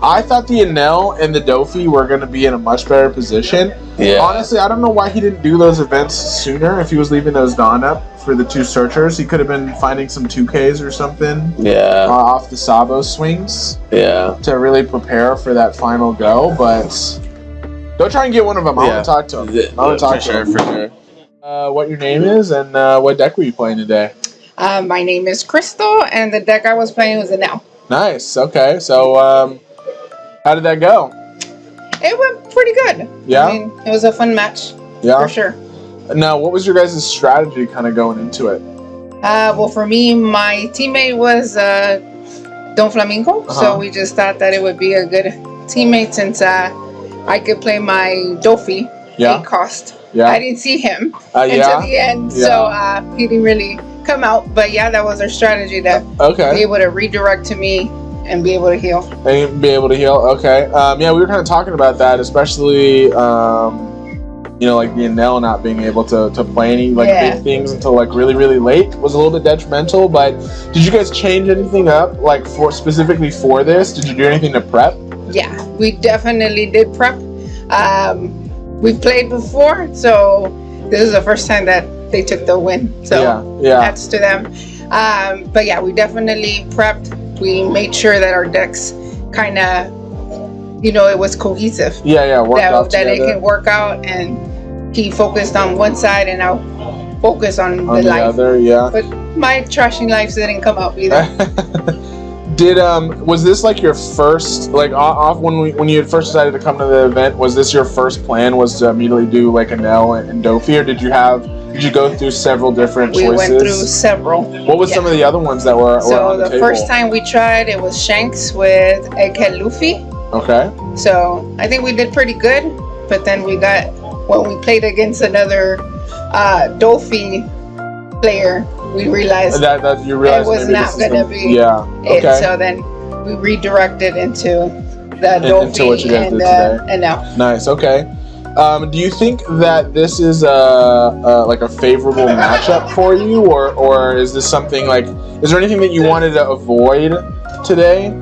I thought the Enel and the Doffy were going to be in a much better position. Yeah. Honestly, I don't know why he didn't do those events sooner. If he was leaving those Dawn up for the 2 searchers, he could have been finding some 2Ks or something. Yeah. Off the Sabo swings. Yeah. To really prepare for that final go, but go try and get one of them. I want to talk to him. I want to talk to him. For sure. What your name is and what deck were you playing today? My name is Crystal, and the deck I was playing was Enel. Nice. Okay. So, how did that go? It went pretty good. Yeah? I mean, it was a fun match. Yeah? For sure. Now, what was your guys' strategy kind of going into it? Well, for me, my teammate was Doflamingo, so we just thought that it would be a good teammate since I could play my Doffy. Yeah. 8 cost. Yeah. I didn't see him yeah? until the end, Yeah. so he didn't really come out. But yeah, that was our strategy, to be able to redirect to me and be able to heal. And be able to heal. Okay. Yeah, we were kind of talking about that, especially you know, like the Enel not being able to play any big things until like really late was a little bit detrimental. But did you guys change anything up like for specifically for this? Did you do anything to prep? Yeah, we definitely did prep. We've played before, so this is the first time that they took the win. So yeah. that's to them. But yeah, we definitely prepped. We made sure that our decks kind of, you know, it was cohesive. Yeah. That it can work out, and he focused on one side and I'll focus on the life. Other, yeah. But my trashing lives didn't come out either. Was this like your first, like off when you had first decided to come to the event, was this your first plan was to immediately do like Enel and Doffy, or did you go through several different choices? We went through several. What was some of the other ones that were on the table? First time we tried, it was Shanks with Egghead Luffy. Okay. So I think we did pretty good, but then when we played against another Doffy player, we realized that you realized it was not going to be it. So then we redirected into the Doffy into what you guys did today. And now. Nice. Okay. Do you think that this is like a favorable matchup for you, or is this something like? Is there anything that you wanted to avoid today?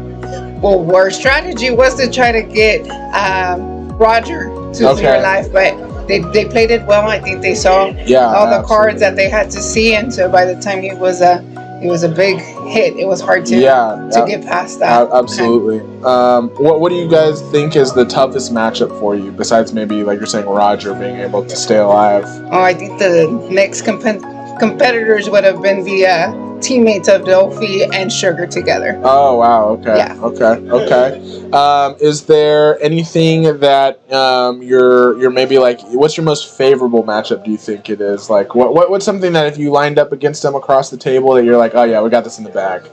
Well, our strategy was to try to get Roger to 0 life, but they played it well. I think they saw all the cards that they had to see, and so by the time it was a big hit, it was hard to get past that. Absolutely. What do you guys think is the toughest matchup for you, besides maybe like you're saying Roger being able to stay alive? Oh, I think the next competitors would have been the teammates of Doffy and Sugar together. Oh wow! Okay. Yeah. Okay. Is there anything that you're maybe like? What's your most favorable matchup? Do you think it is like what's something that if you lined up against them across the table that you're like, oh yeah, we got this in the bag?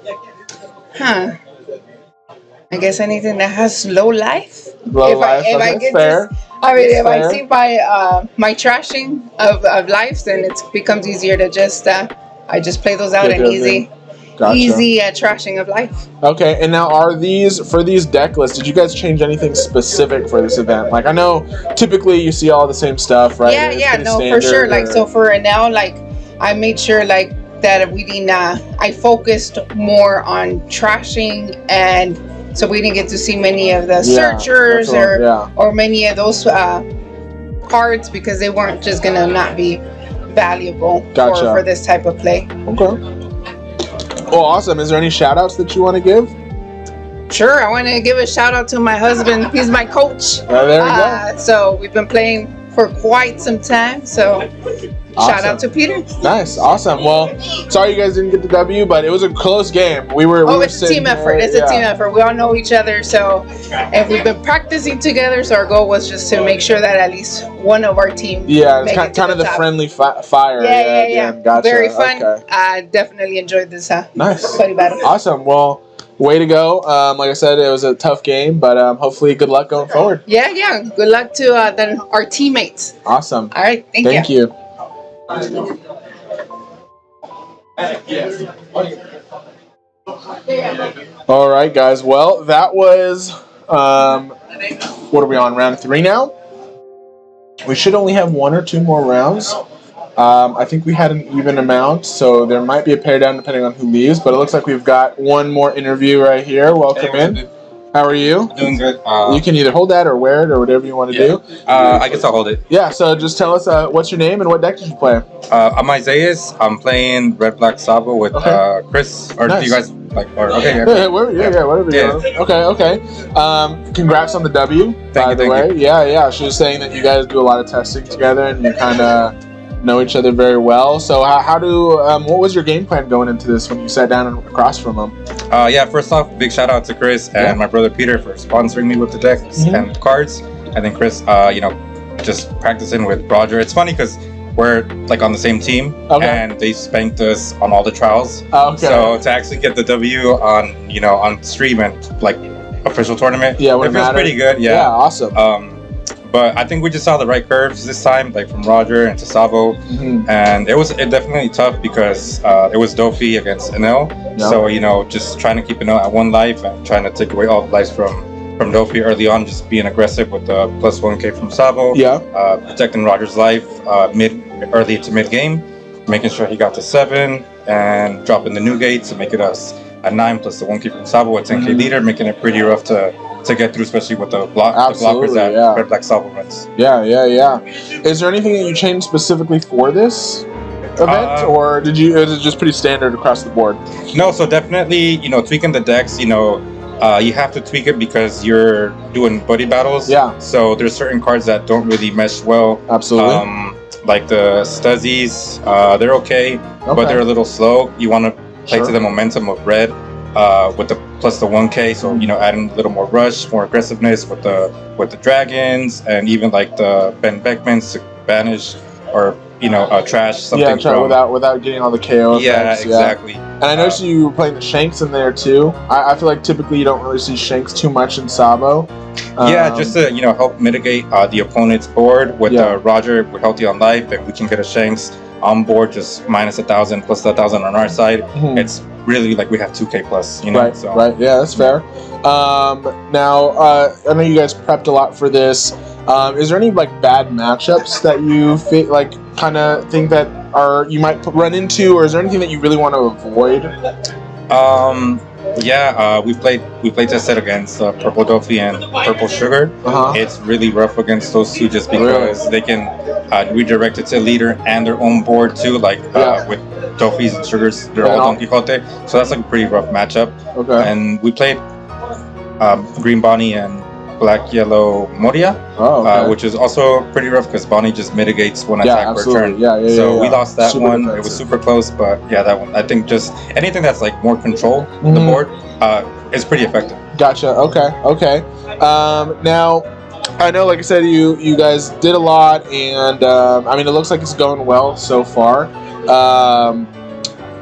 I guess anything that has low life. If I get fair. If I see my trashing of lives, then it becomes easier to just I just play those out and easy trashing of life. Okay, and now are these for these deck lists? Did you guys change anything specific for this event? Like I know typically you see all the same stuff, right? For sure. Like so for Enel, like I made sure like that we didn't. I focused more on trashing, and so we didn't get to see many of the searchers or many of those cards because they weren't just gonna not be valuable for this type of play. Okay. Well, awesome. Is there any shout outs that you want to give? Sure. I want to give a shout out to my husband. He's my coach. There we go. So we've been playing for quite some time. So shout out to Peter. Nice. Awesome. Well, sorry you guys didn't get the W, but it was a close game. It's a team effort. It's a team effort. We all know each other. So, and we've been practicing together. So our goal was just to make sure that at least one of our team. Yeah, it's kind of the friendly fire. Yeah. Gotcha. Very fun. I definitely enjoyed this. Nice. Buddy battle. Awesome. Well, way to go. Like I said, it was a tough game, but hopefully good luck going forward. Yeah. Good luck to our teammates. Awesome. All right. Thank you. All right, guys. Well, that was what are we on, round 3 now? We should only have 1 or 2 more rounds. I think we had an even amount, so there might be a pair down depending on who leaves, but it looks like we've got one more interview right here. Welcome in. How are you? Doing good. You can either hold that or wear it or whatever you want to do. I guess I'll hold it. Yeah, so just tell us what's your name and what deck did you play? I'm Isaias. I'm playing Red Black Sabo with Chris. Or Nice. do you guys like? Or, okay, Yeah, whatever you want. Okay. Congrats on the W, by the way. Yeah. She was saying that you guys do a lot of testing together and you kind of know each other very well. So what was your game plan going into this when you sat down across from them? First off, big shout out to Chris and my brother Peter for sponsoring me with the decks and cards. And then Chris, just practicing with Roger. It's funny because we're like on the same team and they spanked us on all the trials. So to actually get the W on stream and like official tournament, it feels pretty good. Yeah, awesome. But I think we just saw the right curves this time, like from Roger and to Sabo, and it definitely tough because it was Doffy against Enel. So just trying to keep Enel at 1 life and trying to take away all the lives from Doffy early on, just being aggressive with the plus 1k from Sabo. Protecting Roger's life early to mid game, making sure he got to 7 and dropping the new gate to make it us at 9 plus the 1k from Sabo at 10k leader, making it pretty rough to get through, especially with the blockers that Red Black Sabo runs. Yeah. Is there anything that you changed specifically for this event, or is it just pretty standard across the board? No, so definitely, tweaking the decks, you have to tweak it because you're doing buddy battles. So there's certain cards that don't really mesh well. Absolutely. Like the Stuzzies, they're okay, but they're a little slow. You want to play to the momentum of red. With the plus the 1k, so adding a little more rush, more aggressiveness with the dragons, and even like the Ben Beckmans to banish or trash something. Without getting all the KO effects. Yeah, exactly. And I noticed you were playing the Shanks in there too. I feel like typically you don't really see Shanks too much in Sabo. Just to help mitigate the opponent's board with Roger. We're healthy on life, and we can get a Shanks on board just minus 1,000 plus 1,000 on our side. It's really like we have 2k plus, Right. Yeah, that's fair. Now, I know you guys prepped a lot for this. Is there any like bad matchups that you kind of think that you might run into, or is there anything that you really want to avoid? We played tested against Purple Doffy and Purple Sugar. It's really rough against those two just because they can redirect it to leader and their own board too, with Doffy's and Sugars, they're all Don Quixote. So that's like a pretty rough matchup. And we played Green Bonnie and Black Yellow Moria, which is also pretty rough because Bonnie just mitigates one attack per turn. So we lost that one. Defensive. It was super close, but that one, I think just anything that's like more control on the board is pretty effective. Gotcha. Okay. Now, I know, like I said, you guys did a lot, and it looks like it's going well so far.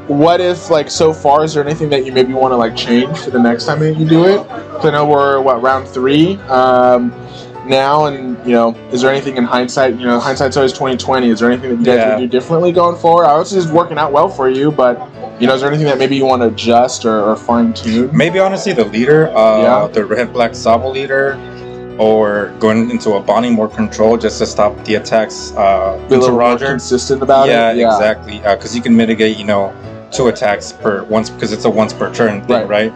What if, so far, is there anything that you maybe want to change for the next time that you do it? Because I know we're round 3 now, and is there anything in hindsight? Hindsight's always 20/20. Is there anything that you guys would do differently going forward? I was just working out well for you, but is there anything that maybe you want to adjust or fine tune? Maybe honestly, the leader, the Red Black Sabo leader, or going into a Bonnie more control just to stop the attacks. Be a little Roger. More consistent about it. Yeah, exactly. Because you can mitigate, 2 attacks once because it's a once per turn thing, right?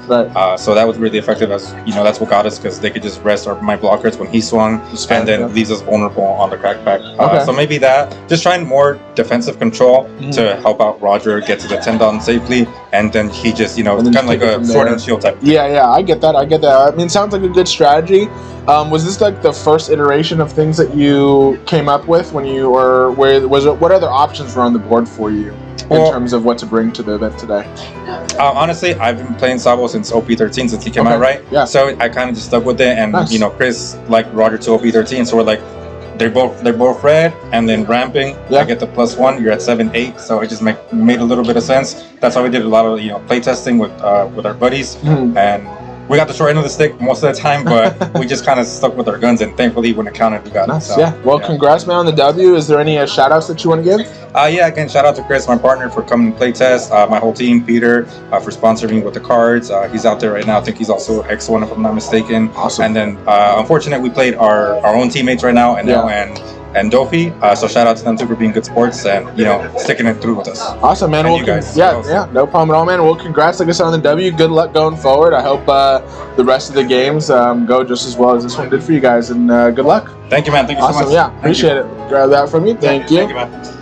So that was really effective. As that's what got us because they could just rest my blockers when he swung, and then leaves us vulnerable on the crackback. So maybe that just trying more defensive control to help out Roger get to the 10 down safely, and then he just kind of like a sword and shield type. Yeah, I get that. It sounds like a good strategy. Was this the first iteration of things that you came up with when you were? What other options were on the board for you? In terms of what to bring to the event today? Honestly, I've been playing Sabo since OP13, since he came out, right? Yeah. So I kind of just stuck with it, and nice. Chris liked Roger to OP13, so we're like, they're both red, and then ramping. I get the +1. You're at 7-8, so it just made a little bit of sense. That's why we did a lot of play testing with our buddies, and we got the short end of the stick most of the time, but we just kind of stuck with our guns, and thankfully when it counted, we got it. So, Well, congrats, man, on the W. Is there any shout outs that you want to give? Again, shout out to Chris, my partner, for coming to play test. My whole team, Peter, for sponsoring me with the cards. He's out there right now. I think he's also X1, if I'm not mistaken. Awesome. And then, unfortunately, we played our own teammates right now, and Doffy. So shout out to them too for being good sports and sticking it through with us. Awesome, man. And you guys. No problem at all, man. Well, congrats, like I said, on the W. Good luck going forward. I hope the rest of the games go just as well as this one did for you guys, and good luck. Thank you, man. Thank you so much. Awesome. Yeah, appreciate it. Grab that from me. Thank you. Thank you, man.